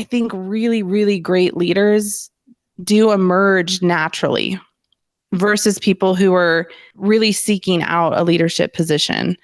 I think really, really great leaders do emerge naturally versus people who are really seeking out a leadership position.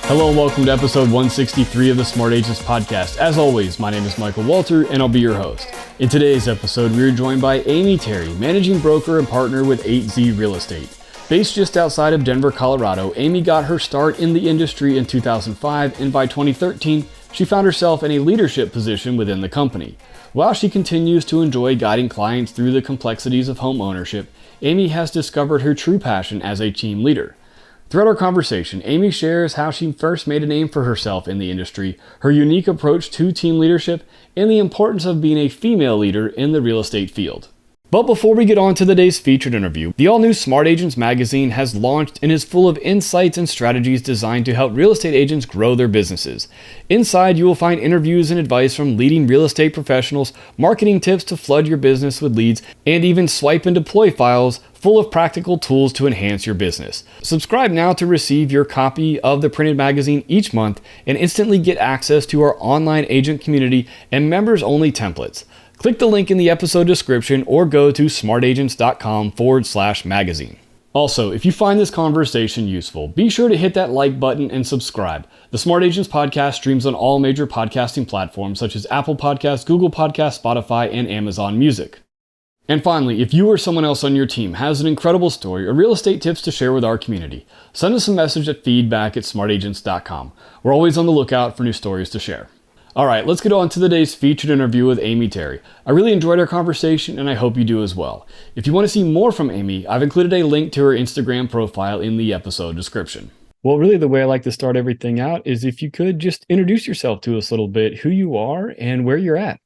Hello and welcome to episode 163 of the Smart Agents podcast. As always, my name is Michael Walter and I'll be your host. In today's episode, we are joined by Amy Terry, managing broker and partner with 8Z Real Estate. Based just outside of Denver, Colorado, Amy got her start in the industry in 2005, and by 2013, she found herself in a leadership position within the company. While she continues to enjoy guiding clients through the complexities of home ownership, Amy has discovered her true passion as a team leader. Throughout our conversation, Amy shares how she first made a name for herself in the industry, her unique approach to team leadership, and the importance of being a female leader in the real estate field. But before we get on to today's featured interview, the all-new Smart Agents magazine has launched and is full of insights and strategies designed to help real estate agents grow their businesses. Inside, you will find interviews and advice from leading real estate professionals, marketing tips to flood your business with leads, and even swipe and deploy files full of practical tools to enhance your business. Subscribe now to receive your copy of the printed magazine each month and instantly get access to our online agent community and members-only templates. Click the link in the episode description or go to smartagents.com/magazine. Also, if you find this conversation useful, be sure to hit that like button and subscribe. The Smart Agents podcast streams on all major podcasting platforms such as Apple Podcasts, Google Podcasts, Spotify, and Amazon Music. And finally, if you or someone else on your team has an incredible story or real estate tips to share with our community, send us a message at feedback@smartagents.com. We're always on the lookout for new stories to share. All right, let's get on to today's featured interview with Amy Terry. I really enjoyed our conversation and I hope you do as well. If you want to see more from Amy, I've included a link to her Instagram profile in the episode description. Well, really the way I like to start everything out is if you could just introduce yourself to us a little bit, who you are and where you're at.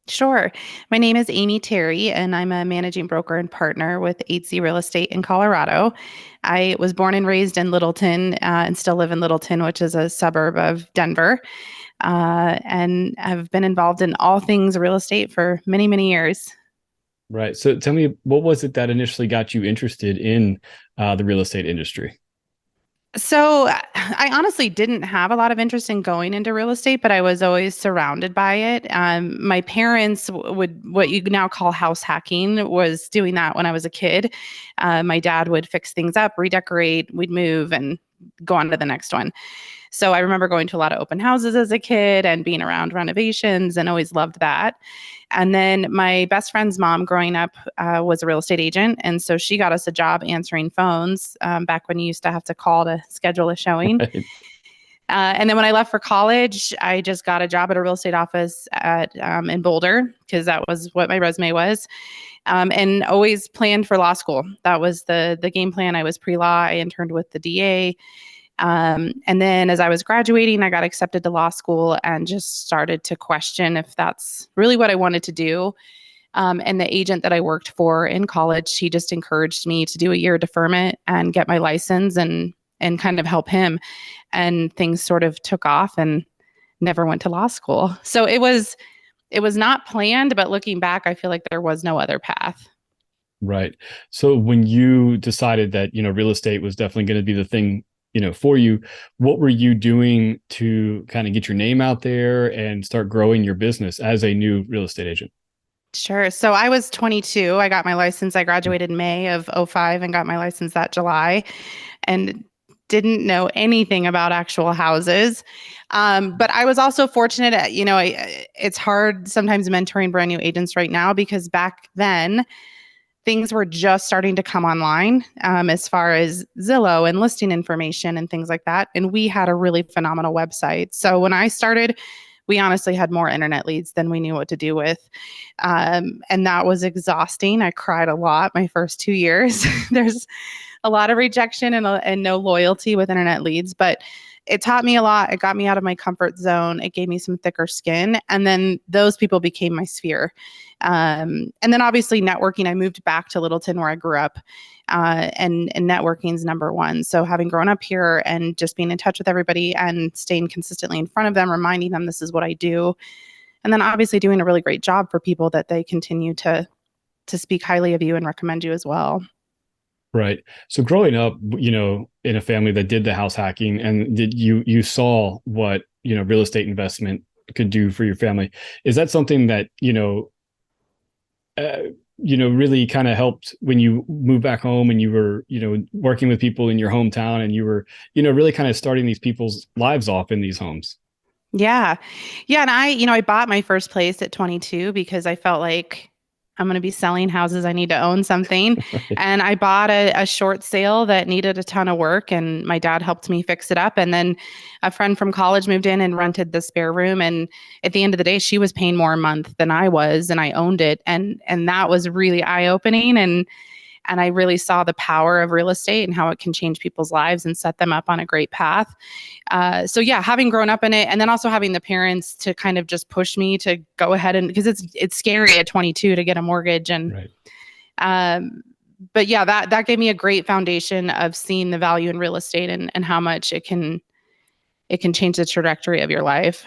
Sure. My name is Amy Terry, and I'm a managing broker and partner with 8Z Real Estate in Colorado. I was born and raised in Littleton and still live in Littleton, which is a suburb of Denver. And I've been involved in all things real estate for many, many years. Right. So tell me, what was it that initially got you interested in the real estate industry? So I honestly didn't have a lot of interest in going into real estate, but I was always surrounded by it. My parents would, what you now call house hacking, was doing that when I was a kid. My dad would fix things up, redecorate, we'd move and go on to the next one. So I remember going to a lot of open houses as a kid and being around renovations and always loved that. And then my best friend's mom growing up was a real estate agent. And so she got us a job answering phones back when you used to have to call to schedule a showing. Right. And then when I left for college, I just got a job at a real estate office in Boulder because that was what my resume was. And always planned for law school. That was the game plan. I was pre-law. I interned with the DA. And then as I was graduating, I got accepted to law school and just started to question if that's really what I wanted to do. And the agent that I worked for in college, he just encouraged me to do a year deferment and get my license and kind of help him. And things sort of took off and never went to law school. So it was not planned, but looking back, I feel like there was no other path. Right. So when you decided that, real estate was definitely going to be the thing, for you, what were you doing to kind of get your name out there and start growing your business as a new real estate agent? Sure. So I was 22. I got my license. I graduated May of '05 and got my license that July and didn't know anything about actual houses. But I was also fortunate, it's hard sometimes mentoring brand new agents right now because back then things were just starting to come online as far as Zillow and listing information and things like that. And we had a really phenomenal website. So when I started, we honestly had more internet leads than we knew what to do with. And that was exhausting. I cried a lot my first 2 years. There's a lot of rejection and no loyalty with internet leads, but it taught me a lot. It got me out of my comfort zone. It gave me some thicker skin. And then those people became my sphere. And then obviously networking, I moved back to Littleton where I grew up. And networking is number one. So having grown up here and just being in touch with everybody and staying consistently in front of them, reminding them this is what I do. And then obviously doing a really great job for people that they continue to speak highly of you and recommend you as well. Right. So growing up, in a family that did the house hacking and did you saw what, real estate investment could do for your family. Is that something that, uh, really kind of helped when you moved back home and you were, working with people in your hometown and you were, really kind of starting these people's lives off in these homes? Yeah. Yeah. And I bought my first place at 22 because I felt like I'm going to be selling houses. I need to own something. Right. And I bought a short sale that needed a ton of work, and my dad helped me fix it up. And then a friend from college moved in and rented the spare room. And at the end of the day, she was paying more a month than I was, and I owned it. And that was really eye opening. And I really saw the power of real estate and how it can change people's lives and set them up on a great path. So yeah, having grown up in it, and then also having the parents to kind of just push me to go ahead, and because it's scary at 22 to get a mortgage. And Right. um, but yeah, that gave me a great foundation of seeing the value in real estate, and how much it can change the trajectory of your life.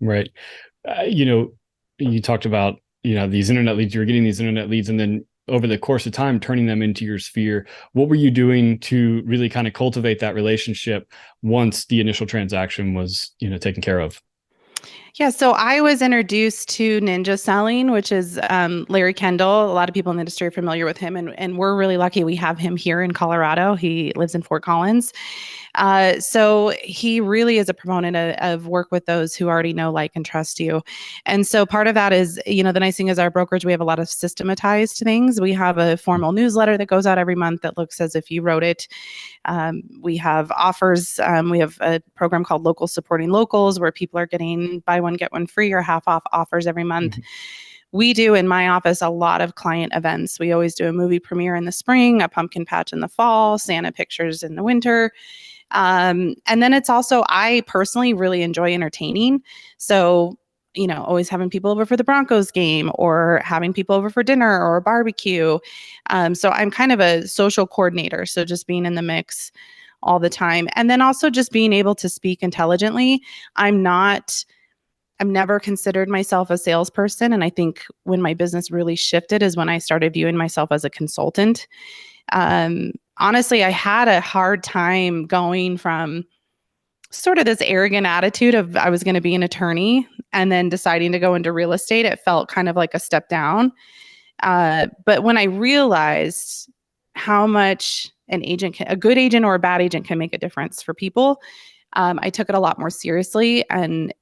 Right. You know, you talked about, these internet leads, you're getting these internet leads, and then over the course of time, turning them into your sphere. What were you doing to really kind of cultivate that relationship once the initial transaction was, taken care of? Yeah, so I was introduced to ninja selling, which is Larry Kendall. A lot of people in the industry are familiar with him, and we're really lucky we have him here in Colorado. He lives in Fort Collins. So he really is a proponent of work with those who already know, like, and trust you. And so part of that is, the nice thing is our brokerage, we have a lot of systematized things. We have a formal newsletter that goes out every month that looks as if you wrote it. We have offers. We have a program called Local Supporting Locals, where people are getting buy one, get one free or half off offers every month. Mhm. We do in my office a lot of client events. We always do a movie premiere in the spring, a pumpkin patch in the fall, Santa pictures in the winter. And then it's also, I personally really enjoy entertaining. So, always having people over for the Broncos game, or having people over for dinner or a barbecue. So I'm kind of a social coordinator. So just being in the mix all the time. And then also just being able to speak intelligently. I'm not, I've never considered myself a salesperson. And I think when my business really shifted is when I started viewing myself as a consultant. Honestly, I had a hard time going from sort of this arrogant attitude of I was going to be an attorney and then deciding to go into real estate. It felt kind of like a step down. But when I realized how much a good agent or a bad agent can make a difference for people, I took it a lot more seriously. And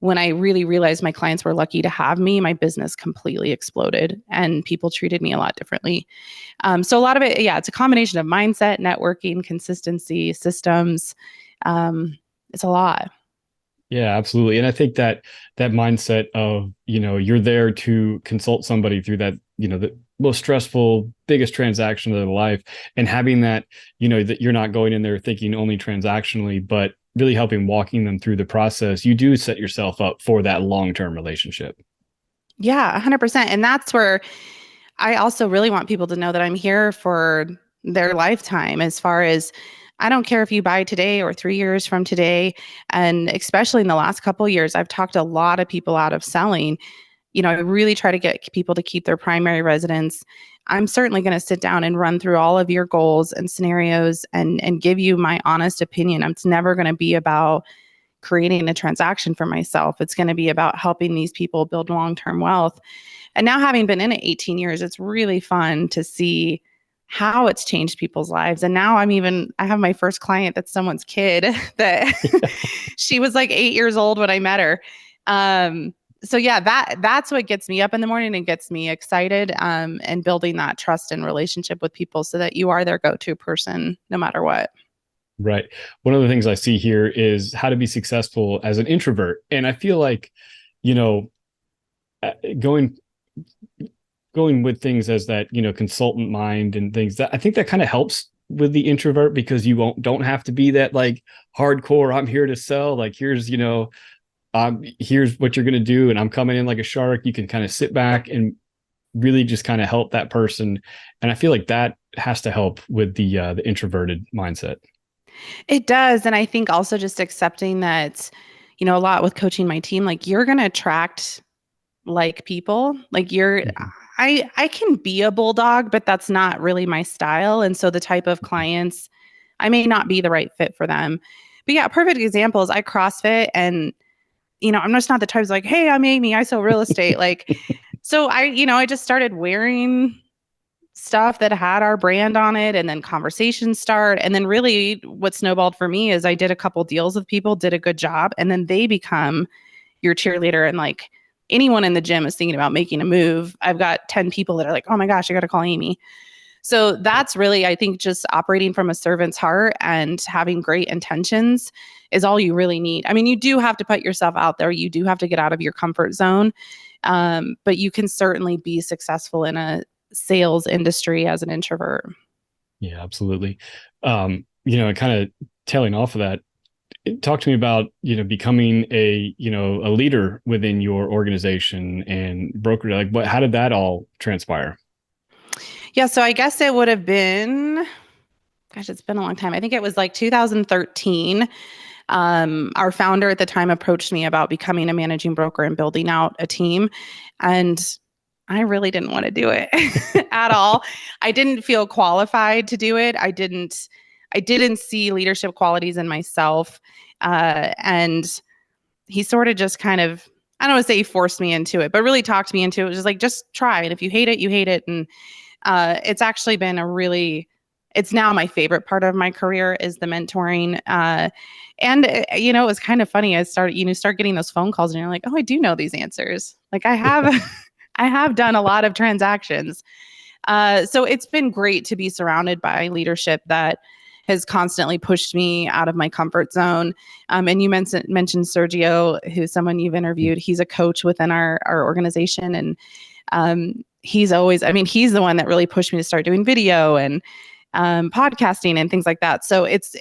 when I really realized my clients were lucky to have me, my business completely exploded and people treated me a lot differently. So a lot of it, yeah, it's a combination of mindset, networking, consistency, systems. It's a lot. Yeah, absolutely. And I think that that mindset of, you're there to consult somebody through that, the most stressful, biggest transaction of their life, and having that, that you're not going in there thinking only transactionally, but really helping walking them through the process, you do set yourself up for that long-term relationship. Yeah, 100%. And that's where I also really want people to know that I'm here for their lifetime. As far as, I don't care if you buy today or 3 years from today. And especially in the last couple of years, I've talked a lot of people out of selling. I really try to get people to keep their primary residence. I'm certainly going to sit down and run through all of your goals and scenarios, and give you my honest opinion. It's never going to be about creating a transaction for myself. It's going to be about helping these people build long-term wealth. And now, having been in it 18 years, it's really fun to see how it's changed people's lives. And now I have my first client that's someone's kid that she was like 8 years old when I met her. So yeah, that's what gets me up in the morning and gets me excited, and building that trust and relationship with people so that you are their go-to person no matter what. Right. One of the things I see here is how to be successful as an introvert. And I feel like, you know, uh, going going with things as that, consultant mind and things, that I think that kind of helps with the introvert, because you don't have to be that like hardcore, I'm here to sell, like here's what you're going to do and I'm coming in like a shark. You can kind of sit back and really just kind of help that person. And I feel like that has to help with the introverted mindset. It does. And I think also just accepting that, a lot with coaching my team, like, you're going to attract like people, like, Mhm. I can be a bulldog, but that's not really my style. And so the type of clients, I may not be the right fit for them. But yeah, perfect examples. I CrossFit and I'm just not the type who's like, hey, I'm Amy, I sell real estate. Like, so I just started wearing stuff that had our brand on it, and then conversations start. And then really what snowballed for me is I did a couple deals with people, did a good job, and then they become your cheerleader. And like anyone in the gym is thinking about making a move. I've got 10 people that are like, oh my gosh, I got to call Amy. So that's really, I think, just operating from a servant's heart and having great intentions is all you really need. I mean, you do have to put yourself out there. You do have to get out of your comfort zone. But you can certainly be successful in a sales industry as an introvert. Yeah, absolutely. Kind of tailing off of that, talk to me about, becoming a leader within your organization and brokerage. Like how did that all transpire? Yeah, so I guess it would have been, gosh, it's been a long time. I think it was like 2013. Our founder at the time approached me about becoming a managing broker and building out a team. And I really didn't want to do it at all. I didn't feel qualified to do it. I didn't see leadership qualities in myself. And he sort of just kind of, I don't want to say he forced me into it, but really talked me into it. It was just like, just try. And if you hate it, you hate it. And it's actually been it's now my favorite part of my career is the mentoring. It was kind of funny. I started, start getting those phone calls and you're like, oh, I do know these answers. Like I have, I have done a lot of transactions. So it's been great to be surrounded by leadership that has constantly pushed me out of my comfort zone. And you mentioned Sergio, who's someone you've interviewed. He's a coach within our organization. And he's he's the one that really pushed me to start doing video and podcasting and things like that. So it's,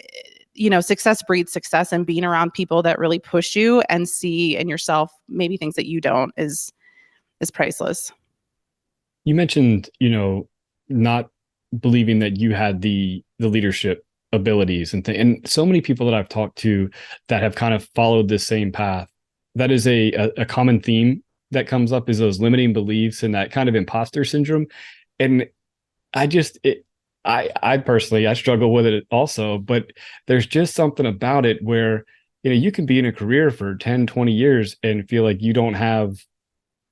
success breeds success, and being around people that really push you and see in yourself maybe things that you don't is priceless. You mentioned, not believing that you had the leadership abilities and so many people that I've talked to that have kind of followed this same path. That is a common theme that comes up, is those limiting beliefs and that kind of imposter syndrome. And I personally, I struggle with it also, but there's just something about it where, you can be in a career for 10, 20 years and feel like you don't have,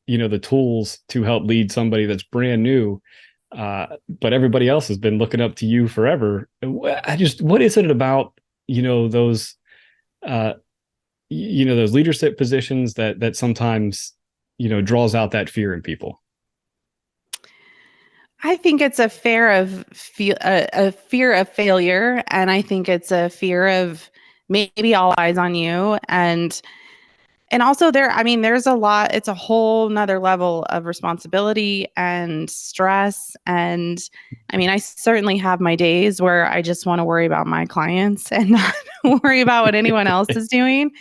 the tools to help lead somebody that's brand new. But everybody else has been looking up to you forever. What is it about, those, those leadership positions that sometimes, draws out that fear in people? I think it's a fear of failure, and I think it's a fear of maybe all eyes on you, and also there's a lot. It's a whole nother level of responsibility and stress, and I certainly have my days where I just want to worry about my clients and not worry about what anyone else is doing.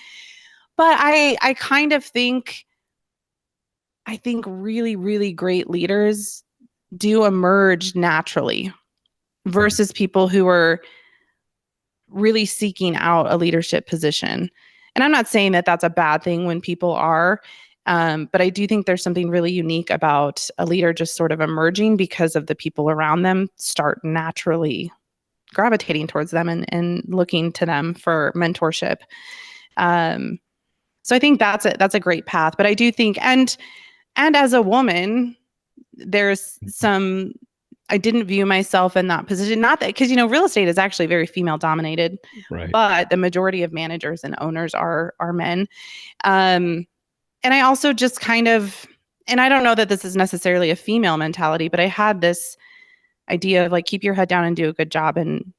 But I kind of think really, really great leaders do emerge naturally versus people who are really seeking out a leadership position. And I'm not saying that that's a bad thing when people are, but I do think there's something really unique about a leader just sort of emerging because of the people around them start naturally gravitating towards them and looking to them for mentorship. So I think that's a great path. But I do think, and as a woman, there's some, I didn't view myself in that position. Not that, because, real estate is actually very female dominated, Right. but the majority of managers and owners are men. And I also just kind of, and I don't know that this is necessarily a female mentality, but I had this idea of like, keep your head down and do a good job. And,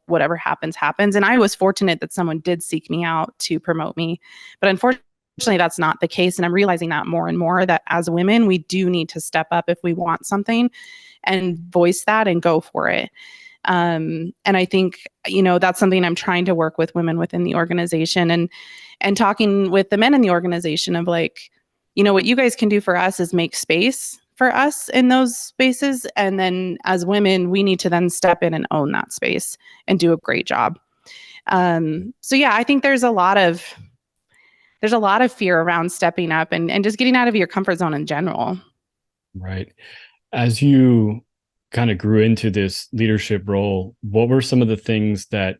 whatever happens, happens. And I was fortunate that someone did seek me out to promote me. But unfortunately, that's not the case. And I'm realizing that more and more, that as women, we do need to step up if we want something and voice that and go for it. And I think, that's something I'm trying to work with women within the organization, and talking with the men in the organization of like, what you guys can do for us is make space for us in those spaces. And then as women, we need to then step in and own that space and do a great job. So yeah, I think there's a lot of fear around stepping up and just getting out of your comfort zone in general. Right. As you kind of grew into this leadership role, what were some of the things that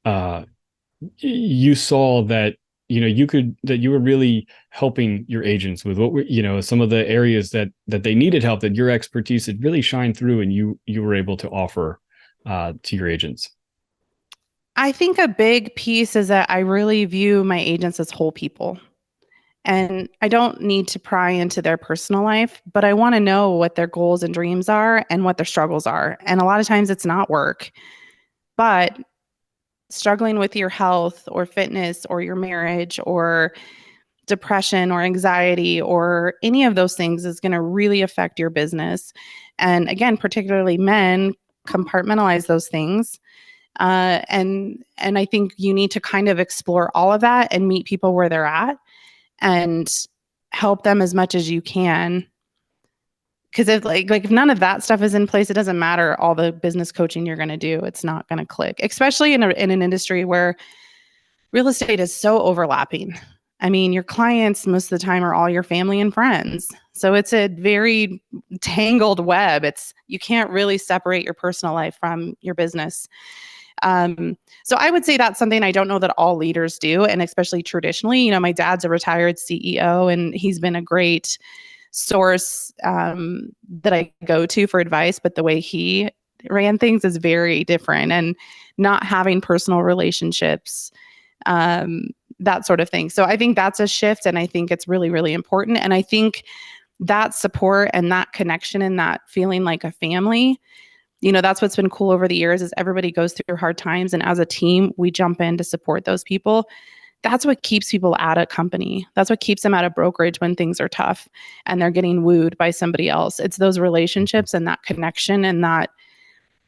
uh, you saw that that you were really helping your agents with? What were some of the areas that they needed help, that your expertise had really shined through, and you were able to offer to your agents? I think a big piece is that I really view my agents as whole people. And I don't need to pry into their personal life, but I want to know what their goals and dreams are and what their struggles are. And a lot of times it's not work, but struggling with your health or fitness or your marriage or depression or anxiety or any of those things is going to really affect your business. And again, particularly men compartmentalize those things. And I think you need to kind of explore all of that and meet people where they're at and help them as much as you can. Because if none of that stuff is in place, it doesn't matter all the business coaching you're going to do. It's not going to click, especially in an industry where real estate is so overlapping. I mean, your clients most of the time are all your family and friends. So it's a very tangled web. It's you can't really separate your personal life from your business. So I would say that's something I don't know that all leaders do, and especially traditionally. My dad's a retired CEO, and he's been a great source that I go to for advice. But the way he ran things is very different, and not having personal relationships, um, that sort of thing. So I think that's a shift, and I think it's really, really important. And I think that support and that connection and that feeling like a family, that's what's been cool over the years is everybody goes through hard times. And as a team, we jump in to support those people. That's what keeps people at a company. That's what keeps them at a brokerage when things are tough and they're getting wooed by somebody else. It's those relationships and that connection and that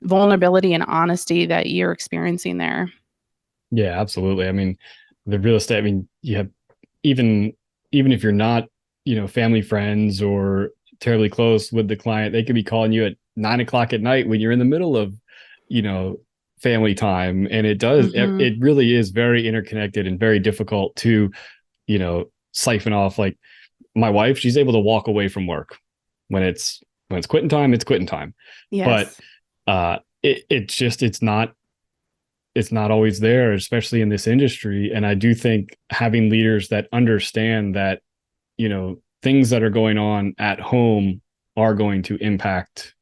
vulnerability and honesty that you're experiencing there. Yeah, absolutely. I mean, the real estate, I mean, you have even even if you're not, family friends or terribly close with the client, they could be calling you at 9 o'clock at night when you're in the middle of, you know, family time. And Hmm. it really is very interconnected and very difficult to, siphon off. Like my wife, she's able to walk away from work when it's quitting time, it's quitting time. But Yes. it's just it's not always there, especially in this industry. And I do think having leaders that understand that, things that are going on at home are going to impact,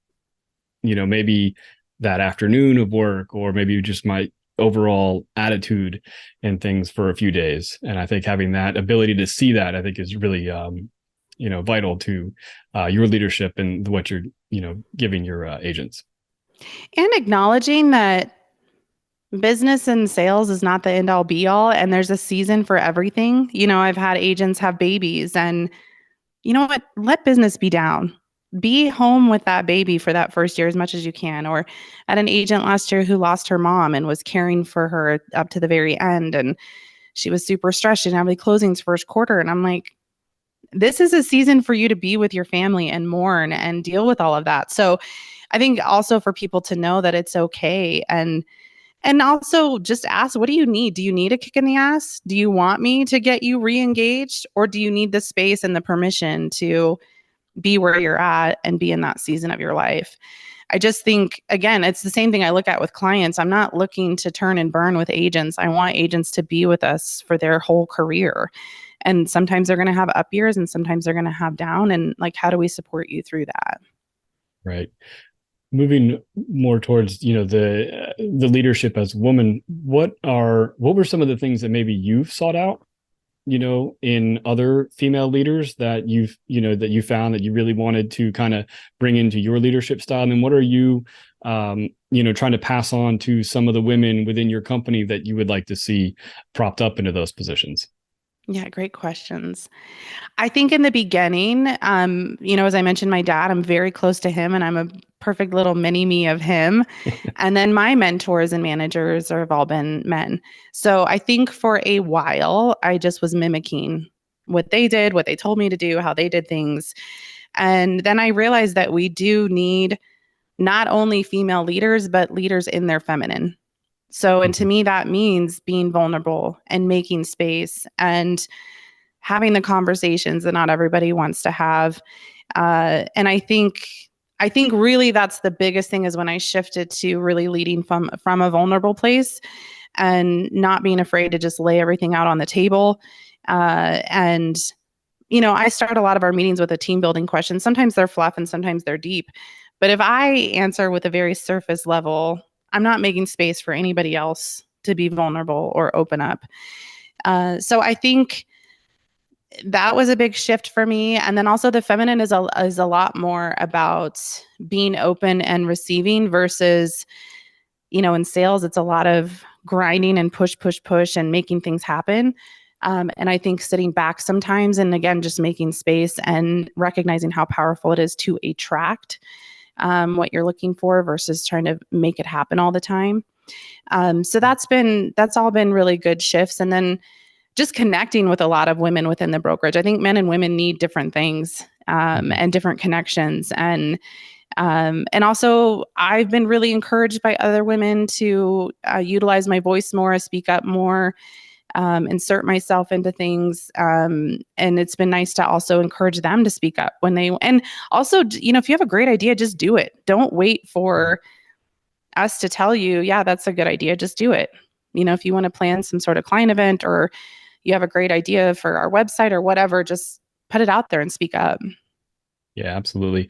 maybe that afternoon of work, or maybe just my overall attitude and things for a few days. And I think having that ability to see that, I think is really, vital to your leadership and what you're, giving your agents. And acknowledging that business and sales is not the end all be all. And there's a season for everything. I've had agents have babies, and you know what? Let business be down. Be home with that baby for that first year as much as you can. Or I had an agent last year who lost her mom and was caring for her up to the very end. And she was super stressed. She didn't have any closings first quarter. And I'm like, this is a season for you to be with your family and mourn and deal with all of that. So I think also for people to know that it's okay. And also just ask, what do you need? Do you need a kick in the ass? Do you want me to get you re-engaged? Or do you need the space and the permission to be where you're at and be in that season of your life? I just think, again, it's the same thing I look at with clients. I'm not looking to turn and burn with agents. I want agents to be with us for their whole career. And sometimes they're going to have up years and sometimes they're going to have down. And like, how do we support you through that? Right. Moving more towards, the leadership as a woman, what were some of the things that maybe you've sought out, in other female leaders that that you found that you really wanted to kind of bring into your leadership style? And then what are you, trying to pass on to some of the women within your company that you would like to see propped up into those positions? Yeah, great questions. I think in the beginning, as I mentioned, my dad, I'm very close to him and I'm a perfect little mini me of him. And then my mentors and managers have all been men. So I think for a while, I just was mimicking what they did, what they told me to do, how they did things. And then I realized that we do need not only female leaders, but leaders in their feminine. So, and to Mhm. me, that means being vulnerable and making space and having the conversations that not everybody wants to have. And I think really that's the biggest thing is when I shifted to really leading from a vulnerable place and not being afraid to just lay everything out on the table. And I start a lot of our meetings with a team building question. Sometimes they're fluff and sometimes they're deep. But if I answer with a very surface level, I'm not making space for anybody else to be vulnerable or open up. So I think that was a big shift for me. And then also the feminine is a lot more about being open and receiving versus, in sales, it's a lot of grinding and push, push, push and making things happen. And I think sitting back sometimes and again, just making space and recognizing how powerful it is to attract what you're looking for versus trying to make it happen all the time. So that's all been really good shifts. And then just connecting with a lot of women within the brokerage. I think men and women need different things and different connections. And also, I've been really encouraged by other women to utilize my voice more, speak up more, insert myself into things. And it's been nice to also encourage them to speak up and also, if you have a great idea, just do it. Don't wait for us to tell you, yeah, that's a good idea. Just do it. If you want to plan some sort of client event or you have a great idea for our website or whatever, just put it out there and speak up. Yeah, absolutely.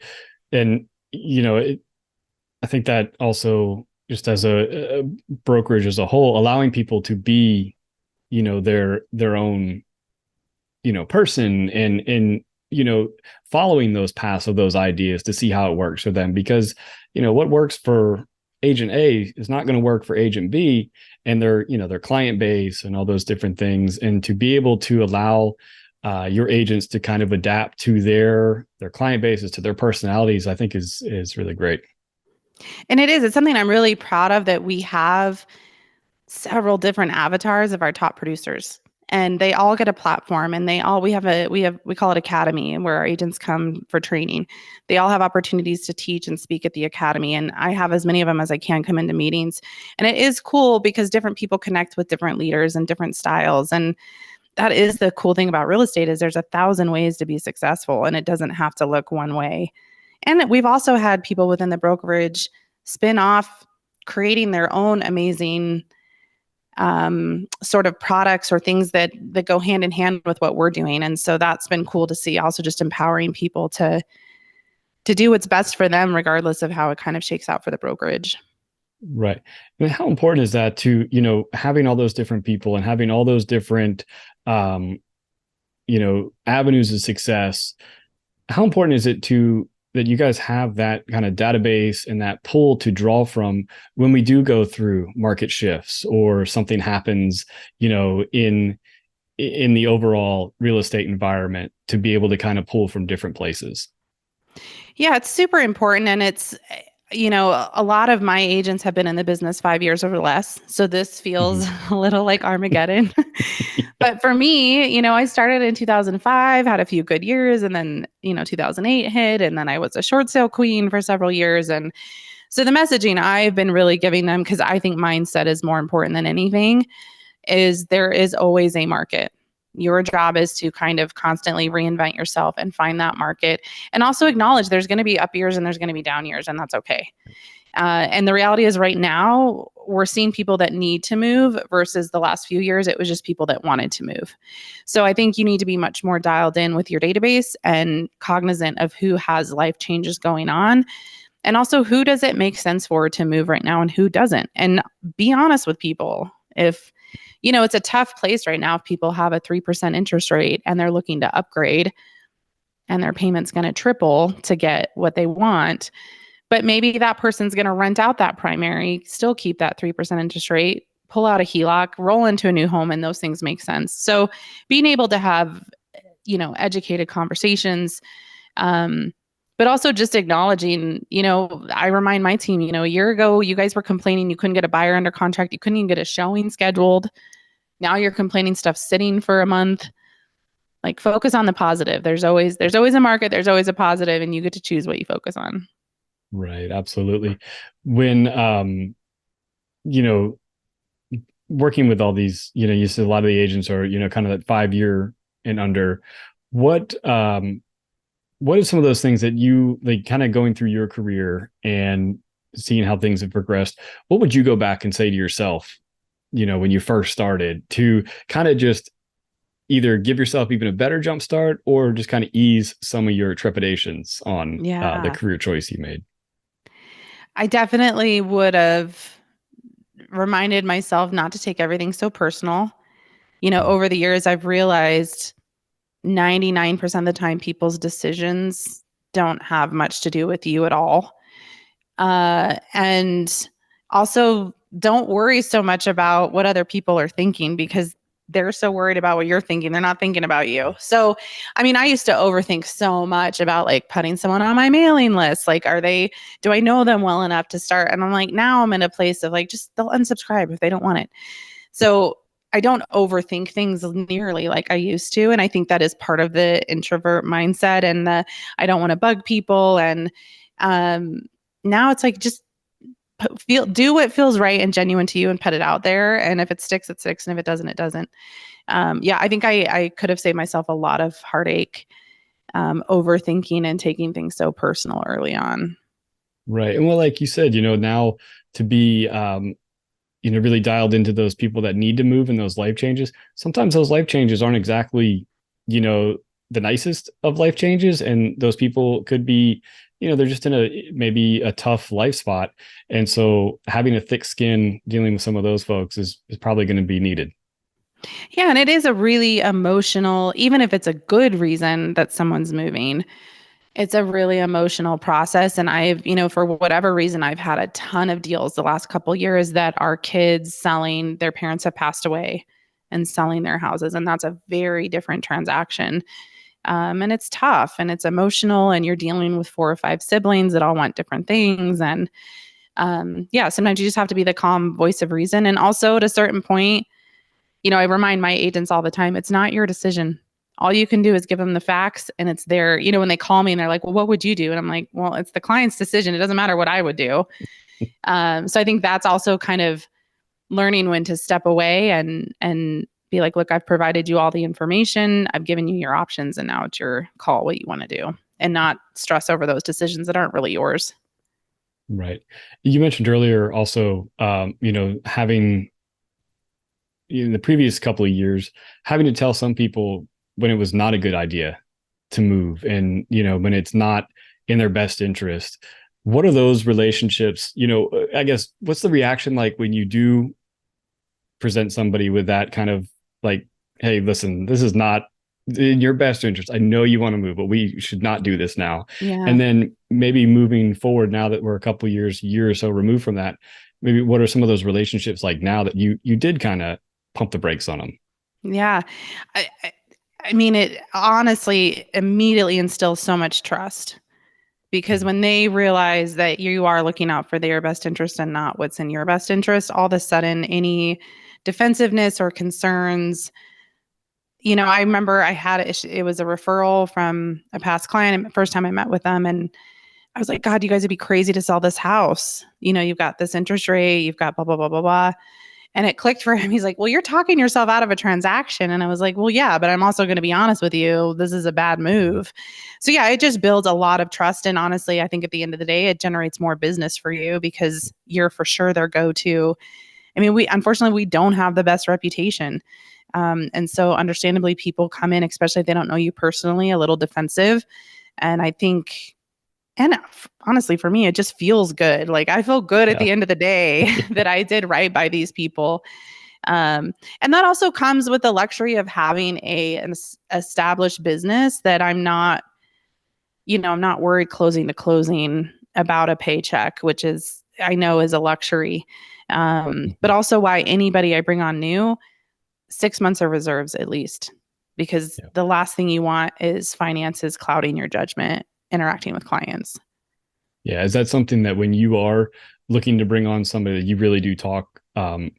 And, I think that also just as a brokerage as a whole, allowing people to be, their own, person and, following those paths of those ideas to see how it works for them. Because, what works for agent A is not going to work for agent B and their client base and all those different things. And to be able to allow your agents to kind of adapt to their client bases, to their personalities, I think is really great. And it's something I'm really proud of that we have several different avatars of our top producers and they all get a platform and we call it academy where our agents come for training. They all have opportunities to teach and speak at the academy. And I have as many of them as I can come into meetings. And it is cool because different people connect with different leaders and different styles. And that is the cool thing about real estate is there's 1,000 ways to be successful and it doesn't have to look one way. And we've also had people within the brokerage spin off creating their own amazing sort of products or things that go hand in hand with what we're doing. And so that's been cool to see, also just empowering people to do what's best for them, regardless of how it kind of shakes out for the brokerage. Right. And how important is that to, having all those different people and having all those different, avenues of success? How important is it that you guys have that kind of database and that pool to draw from when we do go through market shifts or something happens, in the overall real estate environment, to be able to kind of pull from different places? Yeah, it's super important. And it's, a lot of my agents have been in the business 5 years or less. So this feels a little like Armageddon. But for me, I started in 2005, had a few good years, and then, 2008 hit, and then I was a short sale queen for several years. And so the messaging I've been really giving them, because I think mindset is more important than anything, is there is always a market. Your job is to kind of constantly reinvent yourself and find that market and also acknowledge there's going to be up years and there's going to be down years, and that's okay. And the reality is right now we're seeing people that need to move versus the last few years, it was just people that wanted to move. So I think you need to be much more dialed in with your database and cognizant of who has life changes going on. And also who does it make sense for to move right now and who doesn't? And be honest with people. If, it's a tough place right now if people have a 3% interest rate and they're looking to upgrade and their payment's going to triple to get what they want. But maybe that person's going to rent out that primary, still keep that 3% interest rate, pull out a HELOC, roll into a new home, and those things make sense. So being able to have, educated conversations, but also just acknowledging, I remind my team, a year ago, you guys were complaining you couldn't get a buyer under contract. You couldn't even get a showing scheduled. Now you're complaining stuff sitting for a month. Like, focus on the positive. There's always a market. There's always a positive, and you get to choose what you focus on. Right. Absolutely. When, working with all these, you said a lot of the agents are, kind of that 5 year and under. What, what are some of those things that you like kind of going through your career and seeing how things have progressed? What would you go back and say to yourself, when you first started to kind of just either give yourself even a better jump start or just kind of ease some of your trepidations on the Yeah. career choice you made? I definitely would have reminded myself not to take everything so personal. Over the years, I've realized 99% of the time, people's decisions don't have much to do with you at all. And also, don't worry so much about what other people are thinking because they're so worried about what you're thinking. They're not thinking about you. So, I mean, I used to overthink so much about like putting someone on my mailing list. Like, do I know them well enough to start? And I'm like, now I'm in a place of like, just they'll unsubscribe if they don't want it. So, I don't overthink things nearly like I used to. And I think that is part of the introvert mindset and the I don't want to bug people. And um, now it's like just do what feels right and genuine to you and put it out there. And if it sticks, it sticks. And if it doesn't, it doesn't. Yeah, I think I could have saved myself a lot of heartache, overthinking and taking things so personal early on. Right. And well, like you said, now to be, really dialed into those people that need to move and those life changes, sometimes those life changes aren't exactly, you know, the nicest of life changes. And those people could be, they're just in maybe a tough life spot. And so having a thick skin dealing with some of those folks is probably going to be needed. Yeah, and it is a really emotional, even if it's a good reason that someone's moving, it's a really emotional process. And for whatever reason, I've had a ton of deals the last couple years that our kids selling, their parents have passed away and selling their houses. And that's a very different transaction. And it's tough and it's emotional, and you're dealing with 4 or 5 siblings that all want different things. And yeah, sometimes you just have to be the calm voice of reason. And also at a certain point, I remind my agents all the time, it's not your decision. All you can do is give them the facts and it's their, when they call me and they're like, well, what would you do? And I'm like, well, it's the client's decision. It doesn't matter what I would do. So I think that's also kind of learning when to step away and be like, look, I've provided you all the information. I've given you your options and now it's your call what you want to do and not stress over those decisions that aren't really yours. Right. You mentioned earlier also, having in the previous couple of years, having to tell some people when it was not a good idea to move and, when it's not in their best interest. What are those relationships? I guess, what's the reaction like when you do present somebody with that kind of like, hey, listen, this is not in your best interest. I know you want to move, but we should not do this now. Yeah. And then maybe moving forward, now that we're a couple of year or so removed from that, maybe what are some of those relationships like now that you did kind of pump the brakes on them? Yeah. I mean, it honestly immediately instills so much trust because when they realize that you are looking out for their best interest and not what's in your best interest, all of a sudden, any defensiveness or concerns, I remember it was a referral from a past client, first time I met with them. And I was like, God, you guys would be crazy to sell this house. You've got this interest rate, you've got blah, blah, blah, blah, blah. And it clicked for him. He's like, well, you're talking yourself out of a transaction. And I was like, well, yeah, but I'm also going to be honest with you. This is a bad move. So yeah, it just builds a lot of trust. And honestly, I think at the end of the day, it generates more business for you because you're for sure their go-to. I mean, unfortunately, we don't have the best reputation. And so understandably, people come in, especially if they don't know you personally, a little defensive. And I think and honestly, for me, it just feels good. Like I feel good at Yeah. the end of the day that I did right by these people. And that also comes with the luxury of having an established business that I'm not worried closing to closing about a paycheck, which I know is a luxury. But also why anybody I bring on new, 6 months of reserves at least, because Yeah. the last thing you want is finances clouding your judgment interacting with clients. Yeah. Is that something that when you are looking to bring on somebody that you really do talk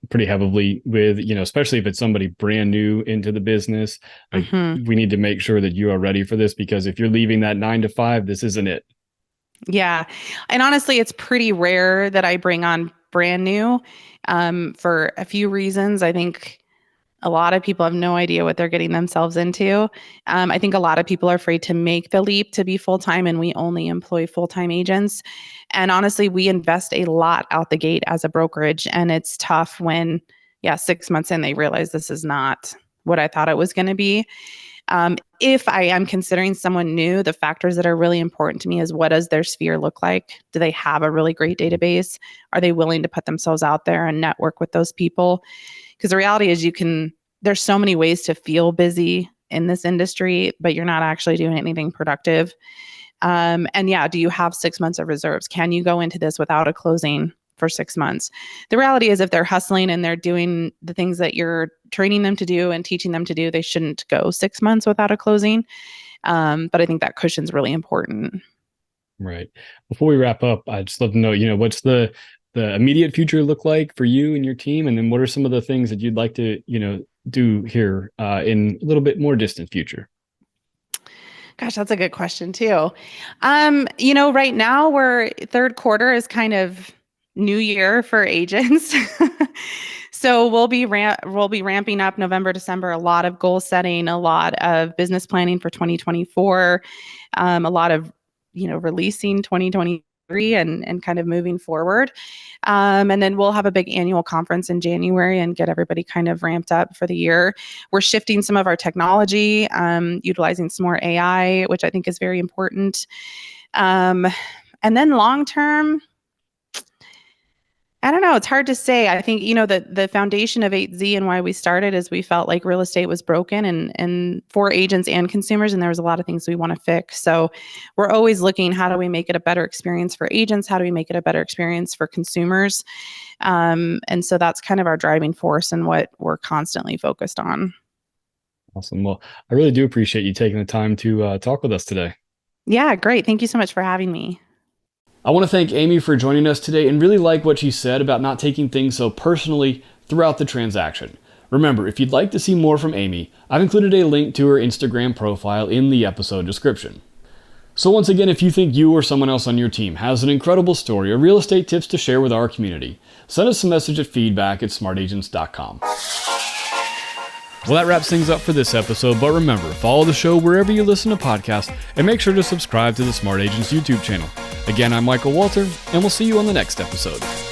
pretty heavily with, especially if it's somebody brand new into the business, like Hmm. we need to make sure that you are ready for this because if you're leaving that 9 to 5, this isn't it. Yeah. And honestly, it's pretty rare that I bring on brand new for a few reasons. I think A lot of people have no idea what they're getting themselves into. I think a lot of people are afraid to make the leap to be full-time, and we only employ full-time agents. And honestly, we invest a lot out the gate as a brokerage, and it's tough when, 6 months in, they realize this is not what I thought it was going to be. If I am considering someone new, the factors that are really important to me is, what does their sphere look like? Do they have a really great database? Are they willing to put themselves out there and network with those people? Because the reality is, there's so many ways to feel busy in this industry, but you're not actually doing anything productive. Do you have 6 months of reserves? Can you go into this without a closing for 6 months? The reality is, if they're hustling and they're doing the things that you're training them to do and teaching them to do, they shouldn't go 6 months without a closing. But I think that cushion's really important. Right. Before we wrap up, I'd just love to know, what's the immediate future look like for you and your team? And then what are some of the things that you'd like to, do here in a little bit more distant future? Gosh, that's a good question too. Right now we're third quarter is kind of new year for agents. So we'll be ramping up November, December, a lot of goal setting, a lot of business planning for 2024, a lot of, releasing 2023 and kind of moving forward. And then we'll have a big annual conference in January and get everybody kind of ramped up for the year. We're shifting some of our technology, utilizing some more AI, which I think is very important. And then long term, I don't know. It's hard to say. I think, the foundation of 8Z and why we started is we felt like real estate was broken and for agents and consumers, and there was a lot of things we want to fix. So we're always looking, how do we make it a better experience for agents? How do we make it a better experience for consumers? And so that's kind of our driving force and what we're constantly focused on. Awesome. Well, I really do appreciate you taking the time to talk with us today. Yeah, great. Thank you so much for having me. I want to thank Amy for joining us today and really like what she said about not taking things so personally throughout the transaction. Remember, if you'd like to see more from Amy, I've included a link to her Instagram profile in the episode description. So once again, if you think you or someone else on your team has an incredible story or real estate tips to share with our community, send us a message at feedback@smartagents.com. Well, that wraps things up for this episode, but remember, follow the show wherever you listen to podcasts and make sure to subscribe to the Smart Agents YouTube channel. Again, I'm Michael Walter, and we'll see you on the next episode.